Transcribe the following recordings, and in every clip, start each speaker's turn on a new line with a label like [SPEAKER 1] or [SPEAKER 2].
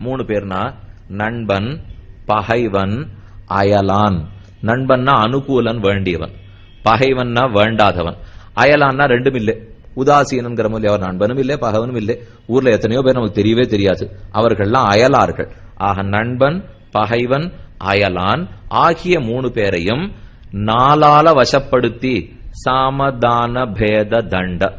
[SPEAKER 1] 3 பேர்னா நண்பன், பகைவன், அயலான். நண்பன்னா அனுகூலன், வேண்டியவன். பகைவன்னா வேண்டாதவன். அயலான்னா ரெண்டும் இல்லை, உதாசீனங்கிற போது அவர் நண்பனும் இல்லை பகைவனும் இல்லை. ஊர்ல எத்தனையோ பேர் நமக்கு தெரியவே தெரியாது, அவர்கள்லாம் அயலார்கள். ஆக நண்பன், பகைவன், அயலான் ஆகிய 3 பேரையும் 4 வசப்படுத்தி சாமதான பேத தண்ட,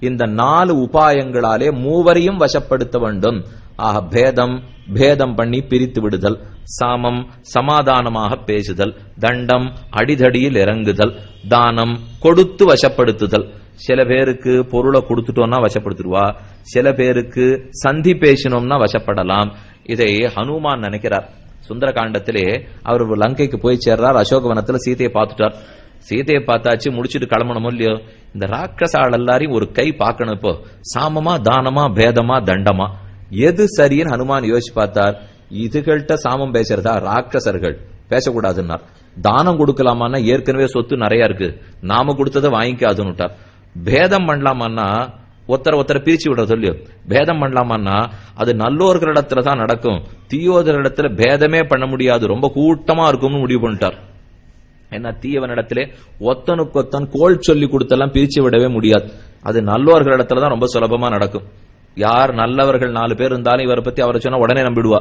[SPEAKER 1] இந்த 4 உபாயங்களாலே மூவரையும் வசப்படுத்த வேண்டும். ஆக பேதம் பேதம் பண்ணி பிரித்து விடுதல், சாமம் சமாதானமாக பேசுதல், தண்டம் அடிதடியில் இறங்குதல், தானம் கொடுத்து வசப்படுத்துதல். சில பேருக்கு பொருளை கொடுத்துட்டோம்னா வசப்படுத்திடுவா, சில பேருக்கு சந்தி பேசினோம்னா வசப்படலாம். இதை ஹனுமான் நினைக்கிறார். சுந்தரகாண்டத்திலே அவர் லங்கைக்கு போய் சேர்றார், அசோகவனத்துல சீதையை பார்த்துட்டார். சீதையை பார்த்தாச்சு, முடிச்சுட்டு கிளம்பணுமோ இல்லையோ, இந்த ராட்சசாள் எல்லாரையும் ஒரு கை பார்க்கணும். இப்போ சாமமா தானமா பேதமா தண்டமா எது சரின்னு ஹனுமான் யோசிச்சு பார்த்தார். இதுகள்கிட்ட சாமம் பேசுறதா, ராட்சசர்கள் பேசக்கூடாதுன்னார். தானம் கொடுக்கலாமான்னா ஏற்கனவே சொத்து நிறைய இருக்கு, நாம கொடுத்ததை வாங்கிக்காதுன்னுட்டார். பேதம் பண்ணலாமான்னா ஒருத்தர பிரிச்சு விட சொல்லியோ, பேதம் பண்ணலாமான்னா அது நல்லோர்களிடத்துல தான் நடக்கும், தீயோதரிடத்துல பேதமே பண்ண முடியாது, ரொம்ப கூட்டமா இருக்கும்னு முடிவு பண்ணிட்டார். ஏன்னா தீயவனிடத்திலே ஒத்தனுக்கொத்தன் கோல் சொல்லி கொடுத்தெல்லாம் பிரிச்சு விடவே முடியாது, அது நல்லோர்களிடத்துலதான் ரொம்ப சுலபமா நடக்கும். யார் நல்லவர்கள் 4 பேர் இருந்தாலும் இவரை பத்தி அவரை சொன்னா உடனே நம்பிடுவா.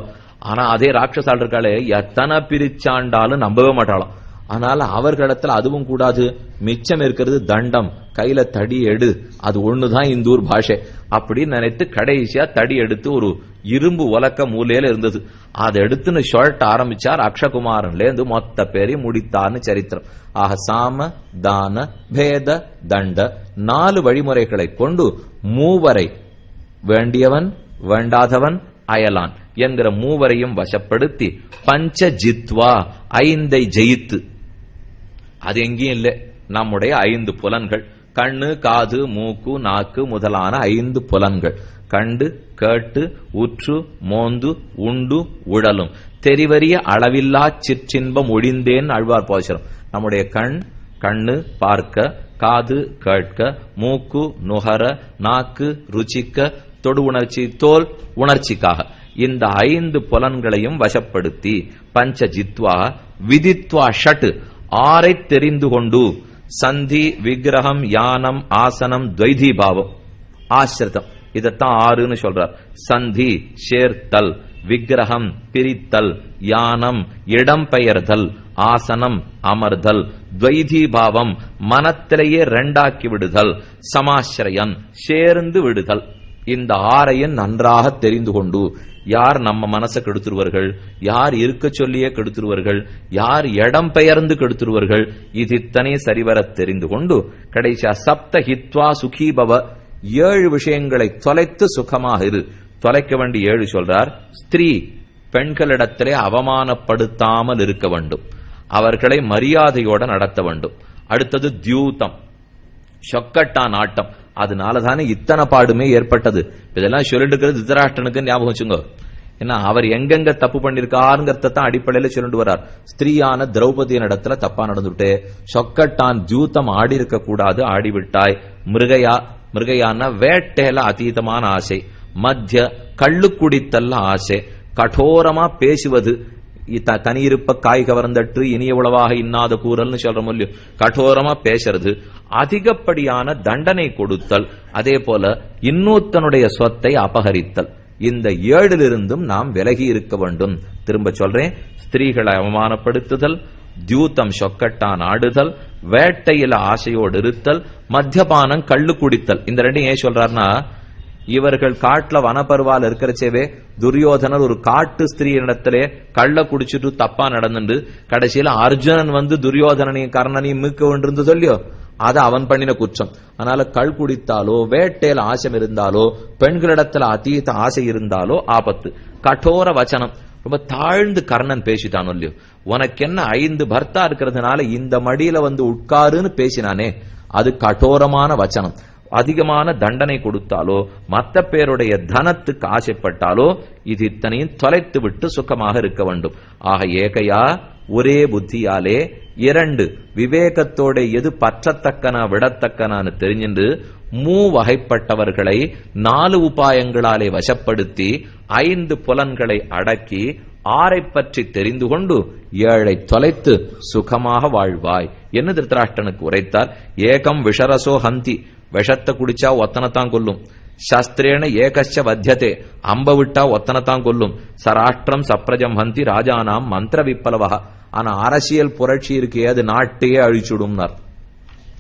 [SPEAKER 1] ஆனா அதே ராட்சசால் இருக்காளே, எத்தனை பிரிச்சாண்டாலும் நம்பவே மாட்டாளாம். அதனால அவர்களிடத்துல அதுவும் கூடாது. மிச்சம் இருக்கிறது தண்டம், கையில தடி எடு, அது ஒண்ணுதான் இந்தூர் பாஷை அப்படின்னு நினைத்து கடைசியா தடி எடுத்து ஒரு இரும்பு உலக்க மூலையில இருந்தது, அதை எடுத்துன்னு ஷொல்ட் ஆரம்பிச்சார். அக்ஷகுமாரன்ல இருந்து மொத்த பேரையும் முடித்தார்னு சரித்திரம். ஆக சாம தான பேத தண்ட 4 வழிமுறைகளை கொண்டு மூவரை, வேண்டியவன் வேண்டாதவன் அயலான் என்கிற மூவரையும் வசப்படுத்தி பஞ்ச ஜித்வா 5 ஜெயித்து, அது எங்கேயும் இல்லை, நம்முடைய 5 புலன்கள், கண்ணு காது மூக்கு நாக்கு முதலான 5 புலன்கள், கண்டு கேட்டு உற்று மோந்து உண்டு உடலும் தெரிவறிய அளவில்லா சிற்றின்பம் ஒழிந்தேன் ஆழ்வார் பாசுரம். நம்முடைய கண்ணு பார்க்க, காது கேட்க, மூக்கு நுகர, நாக்கு ருச்சிக்க, தொடு உணர்ச்சி தோல் உணர்ச்சிக்காக இந்த 5 புலன்களையும் வசப்படுத்தி பஞ்ச ஜித்வா விதித்வா ஷட் 6 தெரிந்து கொண்டு சந்தி விக்கிரகம் யானம் ஆசனம் துவைதி பாவம் ஆசிரிதம், இதத்தான் 6ன்னு சொல்றார். சந்தி சேர்த்தல், விக்கிரகம் பிரித்தல், யானம் இடம் பெயர்தல், ஆசனம் அமர்தல், துவைதி பாவம் மனத்திலேயே 2ஆக்கி விடுதல், சமாசிரயன் சேர்ந்து விடுதல். இந்த 6ஐயும் நன்றாக தெரிந்து கொண்டு யார் நம்ம மனசை கெடுத்துருவர்கள், யார் இருக்க சொல்லியே கெடுத்துருவர்கள், யார் இடம் பெயர்ந்து கெடுத்துருவர்கள், இது இத்தனை சரிவர தெரிந்து கொண்டு கடைசியா சப்த ஹித்வா சுகீபவ 7 விஷயங்களை தொலைத்து சுகமாக இரு. தொலைக்க வேண்டிய 7 சொல்றார். ஸ்திரீ பெண்களிடத்திலே அவமானப்படுத்தாமல் இருக்க வேண்டும், அவர்களை மரியாதையோட நடத்த வேண்டும். அடுத்தது தியூதம் சொக்கட்டான் ஆட்டம், அதனாலதானே இத்தனை பாடுமே ஏற்பட்டது. இதெல்லாம் சொல்லிட்டு இருக்கிறது திருதராஷ்டிரனுக்கு ஞாபகம் வச்சுங்க. ஏன்னா அவர் எங்கெங்க தப்பு பண்ணிருக்காருங்கிறதான் அடிப்படையில சொல்லிட்டு வர்றார். ஸ்திரீயான திரௌபதியின் இடத்துல தப்பா நடந்துட்டு, சொக்கட்டான் ஜூத்தம் ஆடி இருக்க கூடாது, ஆடிவிட்டாய். மிருகையான வேட்டையில அதீதமான ஆசை, மத்திய கள்ளு குடித்தல்ல ஆசை, கடோரமா பேசுவது, தனியிருப்ப காய் கவர்ந்தற்று இனிய உளவாக இன்னாத கூறல்னு சொல்றோம் இல்லையோ, கடோரமா பேசுறது, அதிகப்படியான தண்டனை கொடுத்தல், அதே போல இன்னொருத்தனுடைய சொத்தை அபகரித்தல். இந்த 7லிருந்தும் நாம் விலகி இருக்க வேண்டும். திரும்ப சொல்றேன், ஸ்திரீகளை அவமானப்படுத்துதல், தியூத்தம் சொக்கட்டான் ஆடுதல், வேட்டையில ஆசையோடு இருத்தல், மத்தியபானம் கள்ளு குடித்தல். இந்த 2 ஏன் சொல்றாருன்னா, இவர்கள் காட்டுல வனப்பருவால் இருக்கிறச்சேவே துரியோதனர் ஒரு காட்டு ஸ்திரீனிடத்திலே கள்ள குடிச்சிட்டு தப்பா நடந்துட்டு கடைசியில அர்ஜுனன் வந்து துரியோதனனையும் கர்ணனையும் மீட்க வேண்டியிருந்தது இல்லையோ, அது அவன் பண்ணின குற்றம். அதனால கள் குடித்தாலோ வேட்டையில ஆசை இருந்தாலோ பெண்களிடத்துல அதீத ஆசை இருந்தாலோ ஆபத்து. கடோர வச்சனம், ரொம்ப தாழ்ந்து கர்ணன் பேசிட்டானோ இல்லையோ, உனக்கு என்ன 5 பர்த்தா இருக்கிறதுனால இந்த மடியில வந்து உட்காருன்னு பேசினானே, அது கடோரமான வச்சனம். அதிகமான தண்டனை கொடுத்தாலோ மற்ற பேருடைய தனத்துக்கு ஆசைப்பட்டாலோ இது இத்தனையும் தொலைத்து விட்டு சுகமாக இருக்க வேண்டும். ஆக ஏகையா ஒரே புத்தியாலே 2 விவேகத்தோட எது பற்றத்தக்கனா விடத்தக்கனான்னு தெரிஞ்சின்று வகைப்பட்டவர்களை 4 உபாயங்களாலே வசப்படுத்தி 5 புலன்களை அடக்கி 6 பற்றி தெரிந்து கொண்டு 7 தொலைத்து சுகமாக வாழ்வாய் என்று திருத்தராஷ்டிரனுக்கு உரைத்தார். ஏகம் விஷரசோ ஹந்தி, விஷத்தை குடிச்சா ஒத்தனத்தான் கொல்லும். சாஸ்திரேன ஏகச்ச வத்தியதே, அம்ப விட்டா ஒத்தனத்தான் கொல்லும். சராஷ்டிரம் சப்ரஜம் ஹந்தி ராஜானாம் மந்திர விப்பலவா. ஆனா அரசியல் புரட்சி இருக்கு, அது நாட்டையே அழிச்சுடும்னார்.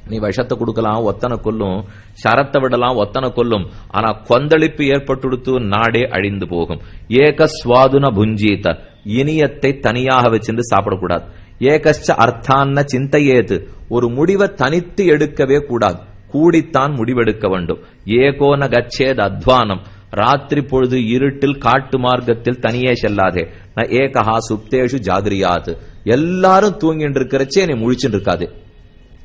[SPEAKER 1] நீ விஷத்தை கொடுக்கலாம் ஒத்தனை கொல்லும், சரத்தை விடலாம் ஒத்தனை கொல்லும், ஆனா கொந்தளிப்பு ஏற்பட்டுடுத்து நாடே அழிந்து போகும். ஏக சுவாதுன புஞ்சீத, இனியத்தை தனியாக வச்சிருந்து சாப்பிடக்கூடாது. ஏகச்ச அர்த்தான்ன சிந்தையேது, ஒரு முடிவை தனித்து எடுக்கவே கூடாது, கூடித்தான் முடிவெடுக்க வேண்டும். ஏகோன கச்சேத் அத்வானம், ராத்திரி பொழுது இருட்டில் காட்டு மார்க்கத்தில் தனியே செல்லாதே. ந ஏகஹா சுப்தேஷு ஜாகிரியாத், எல்லாரும் தூங்கிட்டு இருக்கிறச்சே நீ முழிச்சுட்டு இருக்காதே.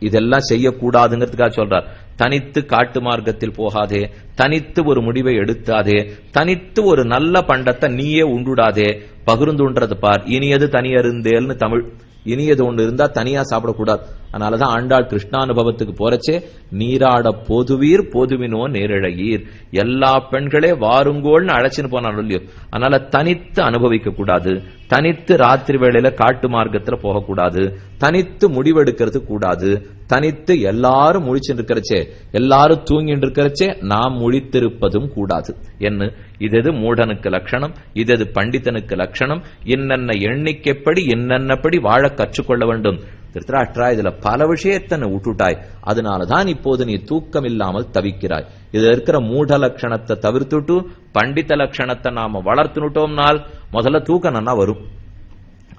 [SPEAKER 1] இதெல்லாம் செய்யக்கூடாதுங்கிறதுக்காக சொல்றார். தனித்து காட்டு மார்க்கத்தில் போகாதே, தனித்து ஒரு முடிவை எடுத்தாதே, தனித்து ஒரு நல்ல பண்டத்தை நீயே உண்டுடாதே, பகிர்ந்துன்றது பார். இனியது தனியருந்தேல்னு தமிழ். இனியது ஒன்று இருந்தா தனியா சாப்பிடக்கூடாது. அதனாலதான் ஆண்டாள் கிருஷ்ணானுபவத்துக்கு போறச்சே நீராட போதுவீர் போதுவினோ நேரிழையீர், எல்லா பெண்களே வாருங்கோள்னு அழைச்சின்னு போனாலும் இல்லையோ. அதனால தனித்து அனுபவிக்க கூடாது, தனித்து ராத்திரி வேளையில காட்டு மார்க்கத்துல போகக்கூடாது, தனித்து முடிவெடுக்கிறது கூடாது, தனித்து எல்லாரும் முழிச்சுட்டு இருக்கிறச்சே, எல்லாரும் தூங்கிட்டு இருக்கிறச்சே நாம் முழித்திருப்பதும் கூடாது. என்ன இது மூடனுக்கு லட்சணம், இது பண்டிதனுக்கு லட்சணம். இன்னென்ன எண்ணிக்கைப்படி என்னென்னப்படி வாழ கற்றுக்கொள்ள வேண்டும். திருத்தராஷ்டிரா, இதுல பல விஷயத்தை விட்டுட்டாய், அதனாலதான் இப்போது நீ தூக்கம் இல்லாமல் தவிக்கிறாய். இதுல இருக்கிற மூட லட்சணத்தை தவிர்த்துட்டு பண்டித லட்சணத்தை நாம வளர்த்துனுட்டோம்னால் முதல்ல தூக்கம் நன்னா வரும்.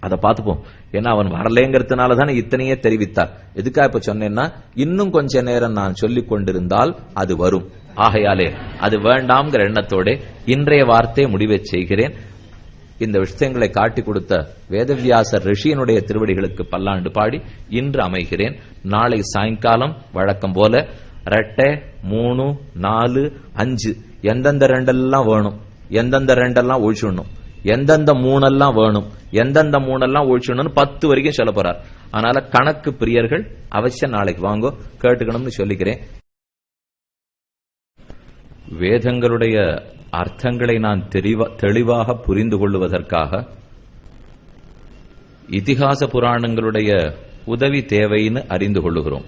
[SPEAKER 1] அதை பார்த்துப்போம். ஏன்னா அவன் வரலேங்கிறதுனாலதானே இத்தனையே தெரிவித்தார். எதுக்கா இப்ப சொன்னேன்னா, இன்னும் கொஞ்ச நேரம் நான் சொல்லிக் கொண்டிருந்தால் அது வரும். ஆகையாலே அது வேண்டாம்ங்கிற எண்ணத்தோட இன்றைய வார்த்தையை முடிவை செய்கிறேன். இந்த விஷயங்களை காட்டி கொடுத்த வேதவியாசர் ரிஷியனுடைய திருவடிகளுக்கு பல்லாண்டு பாடி இன்று அமைகிறேன். நாளை சாயங்காலம் வழக்கம் போல 2, 3, 4, 5 எந்தெந்த 2 வேணும், எந்தெந்த 2 ஒழிச்சுடணும், எந்தெந்த 3 வேணும், எந்தெந்த 3 ஒழிச்சுடணும்னு 10 வரைக்கும் சொல்ல போறார். அதனால கணக்கு பிரியர்கள் அவசியம் நாளைக்கு வாங்கோ, கேட்டுக்கணும்னு சொல்லிக்கிறேன். வேதங்களுடைய அர்த்தங்களை நான் தெளிவாக புரிந்து கொள்வதற்காக இதிகாச புராணங்களுடைய உதவி தேவைன்னு அறிந்து கொள்ளுகிறோம்.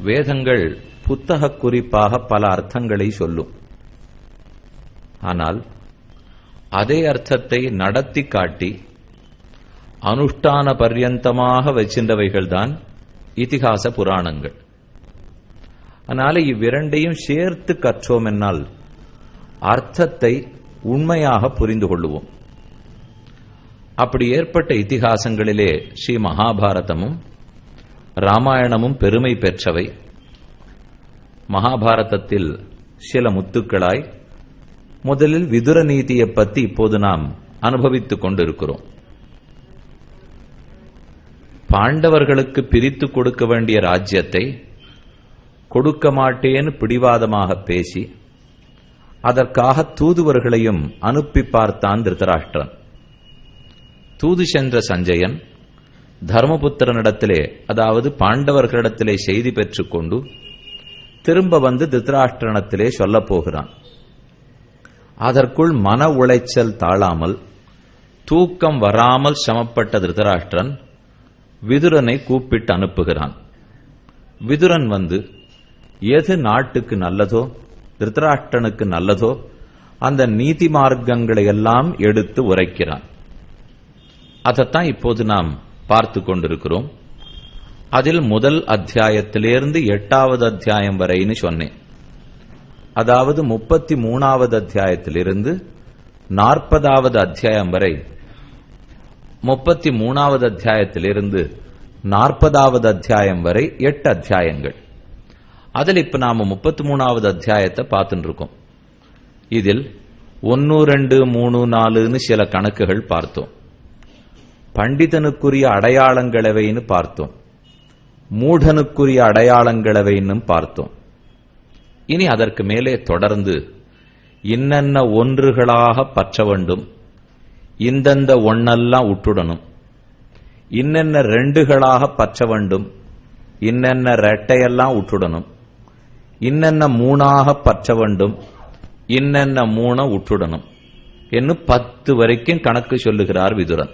[SPEAKER 1] வேதங்கள் புத்தக குறிப்பாக பல அர்த்தங்களை சொல்லும். ஆனால் அதே அர்த்தத்தை நடத்தி காட்டி அனுஷ்டான பர்யந்தமாக வச்சிருந்தவைகள்தான் இதிகாச புராணங்கள். அதனால இவ்விரண்டையும் சேர்த்து கற்றோம் என்னால் அர்த்தத்தை உண்மையாக புரிந்து கொள்ளுவோம். அப்படி ஏற்பட்ட இதிகாசங்களிலே ஸ்ரீ மகாபாரதமும் ராமாயணமும் பெருமை பெற்றவை. மகாபாரதத்தில் சில முத்துக்களாய் முதலில் விதுர நீதியை பற்றி இப்போது நாம் அனுபவித்துக் கொண்டிருக்கிறோம். பாண்டவர்களுக்கு பிரித்து கொடுக்க வேண்டிய ராஜ்யத்தை கொடுக்க மாட்டேன்னு பிடிவாதமாக பேசி அதற்காக தூதுவர்களையும் அனுப்பி பார்த்தான் திருதராஷ்டிரன். தூது சென்ற சஞ்சயன் தர்மபுத்திரனிடத்திலே, அதாவது பாண்டவர்களிடத்திலே செய்தி பெற்றுக்கொண்டு திரும்ப வந்து திருதராஷ்டிரனிடத்திலே சொல்லப் போகிறான். அதற்குள் மன உளைச்சல் தாழாமல் தூக்கம் வராமல் சிரமப்பட்ட திருதராஷ்டிரன் விதுரனை கூப்பிட்டு அனுப்புகிறான். விதுரன் வந்து எது நாட்டுக்கு நல்லதோ, திருதராஷ்டிரனுக்கு நல்லதோ அந்த நீதி மார்க்கங்களை எல்லாம் எடுத்து உரைக்கிறான். அதைத்தான் இப்போது நாம் பார்த்து கொண்டிருக்கிறோம். அதில் முதல் அத்தியாயத்திலிருந்து 8வது அத்தியாயம் வரைன்னு சொன்னேன். அதாவது 33வது அத்தியாயத்திலிருந்து 40வது அத்தியாயம் வரை, 33வது அத்தியாயத்திலிருந்து 40வது அத்தியாயம் வரை 8 அத்தியாயங்கள். அதில் இப்ப நாம 33வது அத்தியாயத்தை பார்த்துட்டு இருக்கோம். இதில் 1, 2, 3, 4ன்னு சில கணக்குகள் பார்த்தோம். பண்டிதனுக்குரிய அடையாளங்களவைன்னு பார்த்தோம். மூடனுக்குரிய அடையாளங்களவைன்னு பார்த்தோம். இனி அதற்கு மேலே தொடர்ந்து இன்னென்ன ஒன்றுகளாக பற்ற வேண்டும், இந்தந்த ஒன்னெல்லாம் விட்டுடணும், இன்னென்ன ரெண்டுகளாக பற்ற வேண்டும், இன்னென்ன ரெட்டையெல்லாம் விட்டுடணும், இன்னென்ன மூணாக பற்ற வேண்டும், இன்னென்ன மூண விட்டுடணும் என்று 10 வரைக்கும் கணக்கு சொல்லுகிறார் விதுரன்.